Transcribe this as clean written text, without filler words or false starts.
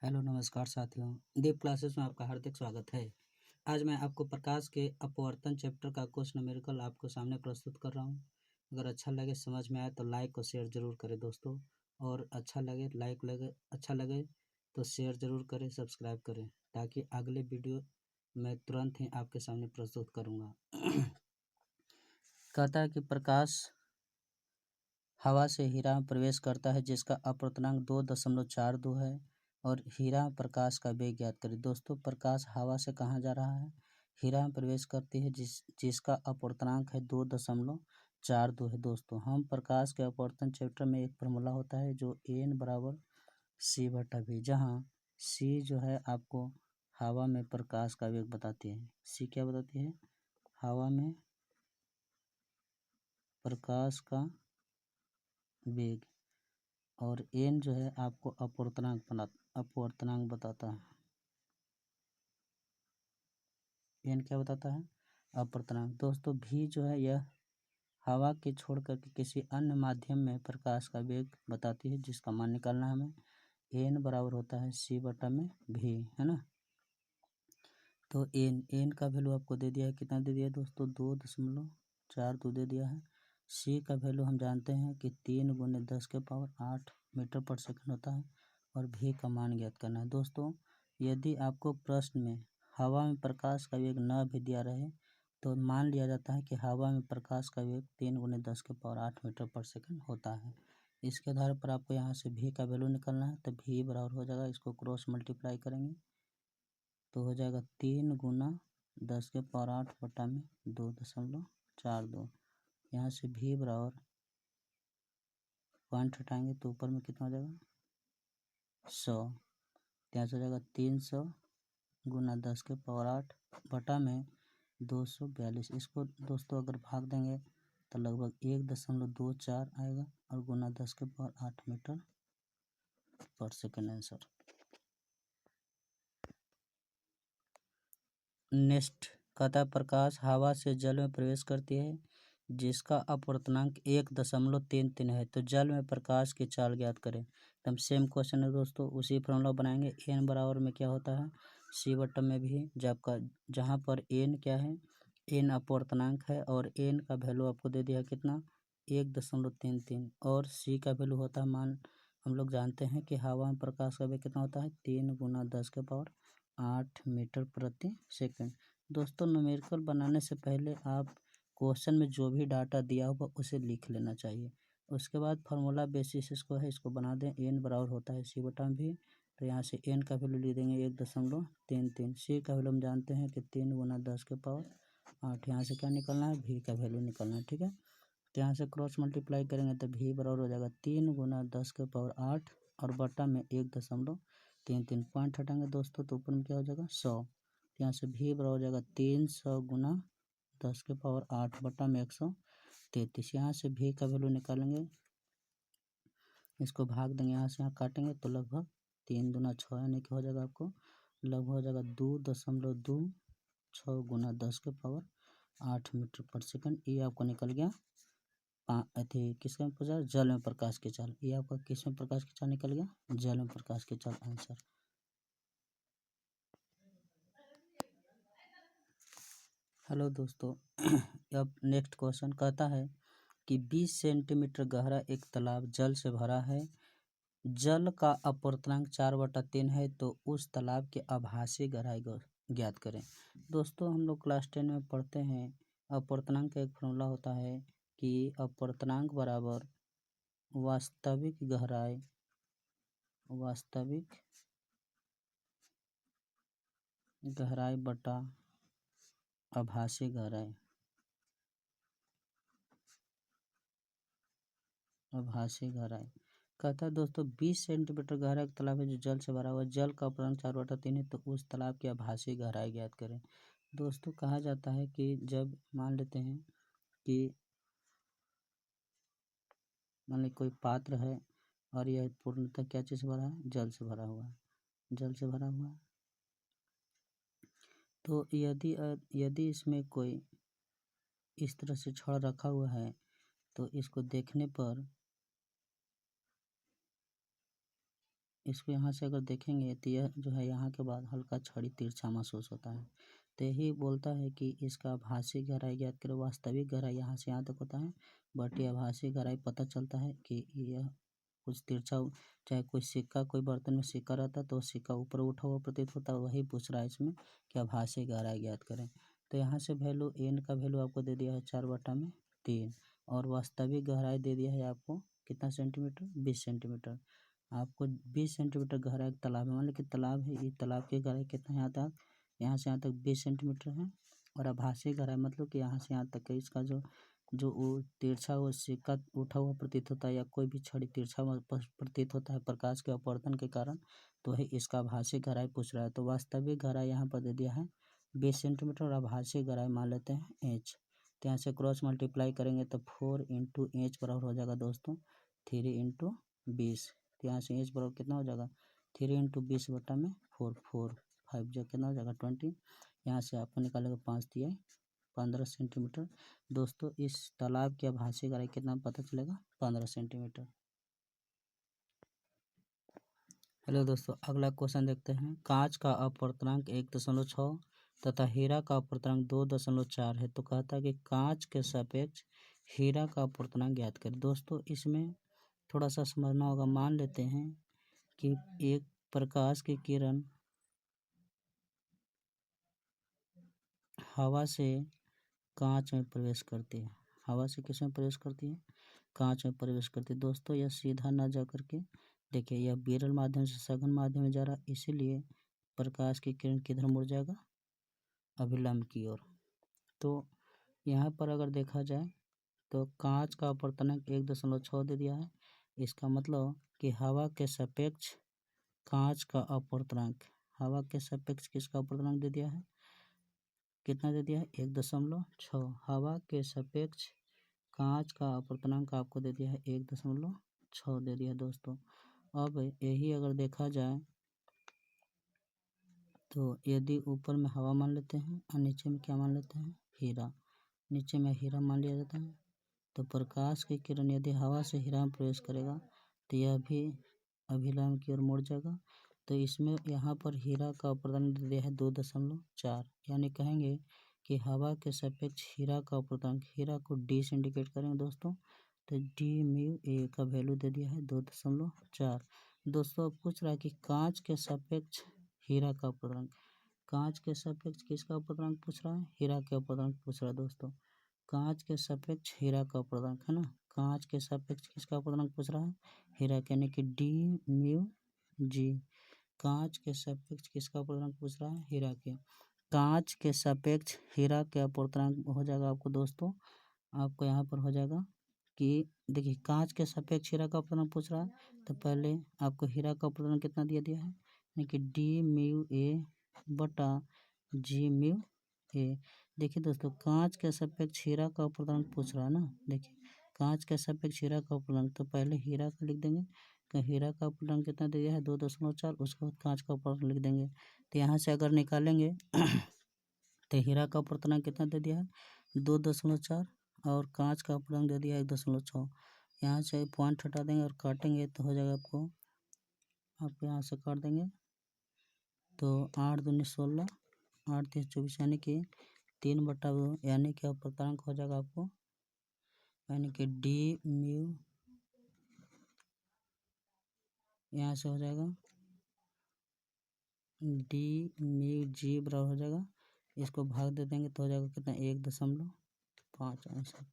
Hello नमस्कार साथियों, दीप classes में आपका हार्दिक स्वागत है। आज मैं आपको प्रकाश के अपवर्तन चैप्टर का कुछ न्यूमेरिकल आपको सामने प्रस्तुत कर रहा हूं। अगर अच्छा लगे, समझ में आए तो लाइक और शेयर जरूर करें दोस्तों। और अच्छा लगे तो शेयर जरूर करें, सब्सक्राइब करें, ताकि अगले वीडियो मैं तुरंत ही आपके सामने प्रस्तुत करूँगा। कहता है कि प्रकाश हवा से हीरा में प्रवेश करता है जिसका अपवर्तनांक 2.42 है और हीरा में प्रकाश का वेग ज्ञात करें। दोस्तों, प्रकाश हवा से कहाँ जा रहा है? हीरा में प्रवेश करती है जिसका अपवर्तनांक है 2.42 है। दोस्तों, हम प्रकाश के अपवर्तन चैप्टर में एक फार्मूला होता है जो n बराबर c/v, जहाँ c जो है आपको हवा में प्रकाश का वेग बताती है। c क्या बताती है? हवा में प्रकाश का वेग। और n जो है आपको अपवर्तनांक बताता है। n क्या बताता है? अपवर्तनांक। दोस्तों, v जो है यह हवा के छोड़ करके किसी अन्य माध्यम में प्रकाश का वेग बताती है, जिसका मान निकालना है हमें। n बराबर होता है c/v, है ना। तो n का वैल्यू आपको दे दिया है। कितना दे दिया है दोस्तों? 2.42 दे दिया है। c का वैल्यू हम जानते हैं कि 3 × 10⁸ मीटर पर सेकंड होता है। और v का मान ज्ञात करना है। दोस्तों, यदि आपको प्रश्न में हवा में प्रकाश का वेग न भी दिया रहे तो मान लिया जाता है कि हवा में प्रकाश का वेग 3 × 10⁸ मीटर पर सेकंड होता है। इसके आधार पर आपको यहाँ से v का वैल्यू निकालना है। तो v बराबर हो जाएगा, इसको क्रॉस मल्टीप्लाई करेंगे तो हो जाएगा 3 × 10⁸ बटा में 2.42। यहाँ से v बराबर पॉइंट हटाएंगे तो ऊपर में कितना हो जाएगा? 100। यहाँ से हो जाएगा 300 × 10⁸ बटा में 242। इसको दोस्तों अगर भाग देंगे तो लगभग 1.24 आएगा और गुना 10⁸ मीटर पर सेकंड आंसर। नेक्स्ट कहता है प्रकाश हवा से जल में प्रवेश करती है जिसका अपवर्तनांक 1.33 है। तो जल में प्रकाश की चाल ज्ञात करें। तो हम सेम क्वेश्चन है दोस्तों, उसी फॉर्मूला बनाएंगे। n बराबर में क्या होता है? c/v, जहाँ पर n क्या है? n अपवर्तनांक है और n का वैल्यू आपको दे दिया कितना? 1.33। और c का वैल्यू होता है, मान हम लोग जानते हैं कि हवा में प्रकाश का वेग कितना होता है? 3 × 10⁸ मीटर प्रति सेकंड। दोस्तों, न्यूमेरिकल बनाने से पहले आप क्वेश्चन में जो भी डाटा दिया होगा उसे लिख लेना चाहिए। उसके बाद फार्मूला बेसिस इसको है, इसको बना दें। n बराबर होता है c/v। तो यहाँ से n का वैल्यू ले देंगे 1.33। c का वैल्यू हम जानते हैं कि 3 × 10⁸। यहाँ से क्या निकलना है? v का वैल्यू निकलना है, ठीक है। तो यहाँ से क्रॉस मल्टीप्लाई करेंगे तो v बराबर हो जाएगा 3 × 10⁸ और बटा में 1.33। पॉइंट हटाएंगे दोस्तों तो ऊपर में क्या हो जाएगा? 100। यहाँ से v बराबर हो जाएगा 300 × 10⁸ बटा में 133। यहाँ से v का वैल्यू निकालेंगे, इसको भाग देंगे, यहाँ से यहाँ काटेंगे तो लगभग 3 दूना 6 यानी कि हो जाएगा आपको लगभग हो जाएगा 2.26 × 10⁸ मीटर पर सेकंड। ये आपको निकल गया किसका पूछा? जल में प्रकाश की चाल। ये आपका किस में प्रकाश की चाल निकल गया? जल में प्रकाश की चाल आंसर। हेलो दोस्तों, अब नेक्स्ट क्वेश्चन कहता है कि 20 सेंटीमीटर गहरा एक तालाब जल से भरा है। जल का अपवर्तनांक 4/3 है। तो उस तालाब की आभासी गहराई ज्ञात करें। दोस्तों, हम लोग क्लास 10 में पढ़ते हैं अपवर्तनांक का एक फॉर्मूला होता है कि अपवर्तनांक बराबर वास्तविक गहराई बटा आभासी गहराई। कहता है दोस्तों 20 सेंटीमीटर गहरा एक तालाब है जो जल से भरा हुआ है। जल का अपवर्तनांक 4/3 है। तो उस तालाब की आभासी गहराई ज्ञात करें। दोस्तों, कहा जाता है कि जब मान लेते हैं कि मान ली कोई पात्र है और यह पूर्णतः क्या चीज़ से भरा है? जल से भरा हुआ है। तो यदि इसमें कोई इस तरह से छड़ रखा हुआ है तो इसको देखने पर इसको यहाँ से अगर देखेंगे तो यह जो है यहाँ के बाद हल्का छड़ी तिरछा महसूस होता है। तो यही बोलता है कि इसका आभासी गहराई ज्ञात करें। वास्तविक गहराई यहाँ से यहाँ तक होता है, बट ये आभासी गहराई पता चलता है कि यह कुछ तिरछा, चाहे कोई सिक्का, कोई बर्तन में सिक्का रहता है तो सिक्का ऊपर उठा हुआ प्रतीत होता है। वही पूछ रहा है इसमें कि आभासी गहराई ज्ञात करें। तो यहाँ से वैल्यू एन का वैल्यू आपको दे दिया है 4/3 और वास्तविक गहराई दे दिया है आपको कितना सेंटीमीटर, 20 सेंटीमीटर। आपको 20 सेंटीमीटर गहरा एक तालाब है, मान लीजिए कि तालाब है, ये तालाब की गहराई कितना है यहाँ तक, यहाँ से यहाँ तक 20 सेंटीमीटर है। और आभासी गहराई मतलब कि यहाँ से यहाँ तक है, इसका जो वो तिरछा हुआ सिक्का उठा हुआ प्रतीत होता है या कोई भी छड़ी तिरछा प्रतीत होता है प्रकाश के अपवर्तन के कारण, तो वही इसका आभासी गहराई पूछ रहा है। तो वास्तविक गहराई यहाँ पर दे दिया है 20 सेंटीमीटर और आभासी गहराई मान लेते हैं एच। तो यहाँ से क्रॉस मल्टीप्लाई करेंगे तो 4 इंटू एच बराबर हो जाएगा दोस्तों 3 इंटू 20। तो यहाँ से एच बराबर कितना हो जाएगा 3 इंटू 20 बटा में 4, 5 जो कितना हो जाएगा 20। यहाँ से आपको निकालेगा 5 दिया 15 सेंटीमीटर। दोस्तों इस तालाब की आभासी गहराई कितना पता चलेगा 15 सेंटीमीटर। हेलो दोस्तों, अगला क्वेश्चन देखते हैं। कांच का अपवर्तनांक 1.6 तथा हीरा का अपवर्तनांक 2.4 है। तो कहता है कि कांच के सापेक्ष हीरा का अपवर्तनांक ज्ञात करें। दोस्तों इसमें थोड़ा सा समझना होगा। मान लेते हैं कि एक प्रकाश की किरण हवा से कांच में प्रवेश करती है। हवा से किस में प्रवेश करती है, कांच में प्रवेश करती है। दोस्तों यह सीधा ना जा करके देखिए, यह विरल माध्यम से सघन माध्यम में जा रहा है, इसीलिए प्रकाश की किरण किधर मुड़ जाएगा, अभिलंब की ओर। तो यहाँ पर अगर देखा जाए तो कांच का अपवर्तनांक 1.6 दे दिया है। इसका मतलब कि हवा के सापेक्ष कांच का अपवर्तनांक, हवा के सापेक्ष किसका अपवर्तनांक दे दिया है, कितना दे दिया है 1.6। हवा के सापेक्ष कांच का अपवर्तनांक आपको दे दिया है 1.6 दे दिया है दोस्तों। अब यही अगर देखा जाए तो यदि ऊपर में हवा मान लेते हैं और नीचे में क्या मान लेते हैं, हीरा, नीचे में हीरा मान लिया जाता है, तो प्रकाश की किरण यदि हवा से हीरा में प्रवेश करेगा तो यह भी अभिलंब की ओर मुड़ जाएगा। तो इसमें यहाँ पर हीरा का अपवर्तनांक दे दिया है 2.4, यानी कहेंगे कि हवा के सापेक्ष हीरा का अपवर्तनांक, हीरा को डी से इंडिकेट करेंगे दोस्तों, तो डी म्यू ए का वैल्यू दे दिया है 2.4। दोस्तों पूछ रहा है कि कांच के सापेक्ष हीरा का अपवर्तनांक, कांच के सापेक्ष किसका अपवर्तनांक पूछ रहा है, हीरा के अपवर्तनांक पूछ रहा है दोस्तों। कांच के सापेक्ष हीरा का अपवर्तनांक है ना, कांच के सापेक्ष किसका अपवर्तनांक पूछ रहा है, हीरा, यानी कि डी म्यू जी। कांच के सापेक्ष किसका अपवर्तनांक पूछ रहा है, हीरा के। कांच के सापेक्ष हीरा के अपवर्तनांक हो जाएगा आपको दोस्तों, आपको यहाँ पर हो जाएगा कि देखिए कांच के सापेक्ष हीरा का अपवर्तनांक पूछ रहा है, तो पहले आपको हीरा का अपवर्तनांक कितना दिया है, यानी कि डी म्यू ए बटा जी म्यू ए। देखिए दोस्तों कांच के सापेक्ष हीरा का अपवर्तनांक पूछ रहा है ना, देखिए कांच के सापेक्ष हीरा का अपवर्तनांक, तो पहले हीरा का लिख देंगे, तो हीरा का अपवर्तनांक कितना दिया है 2.4, उसके बाद कांच का अपवर्तनांक लिख देंगे। तो यहाँ से अगर निकालेंगे तो हीरा का अपवर्तनांक कितना दे दिया है 2.4 और कांच का अपवर्तनांक दे दिया है 1.6। यहाँ से पॉइंट हटा देंगे और काटेंगे तो हो जाएगा आप यहाँ से काट देंगे तो 8 दूनी 16, 8 3 24, यानी कि 3/2, यानी कि अपवर्तनांक हो जाएगा आपको, यानी कि डी म्यू, यहाँ से हो जाएगा डी म्यू जी बराबर हो जाएगा, इसको भाग दे देंगे तो हो जाएगा कितना 1.5 आंसर।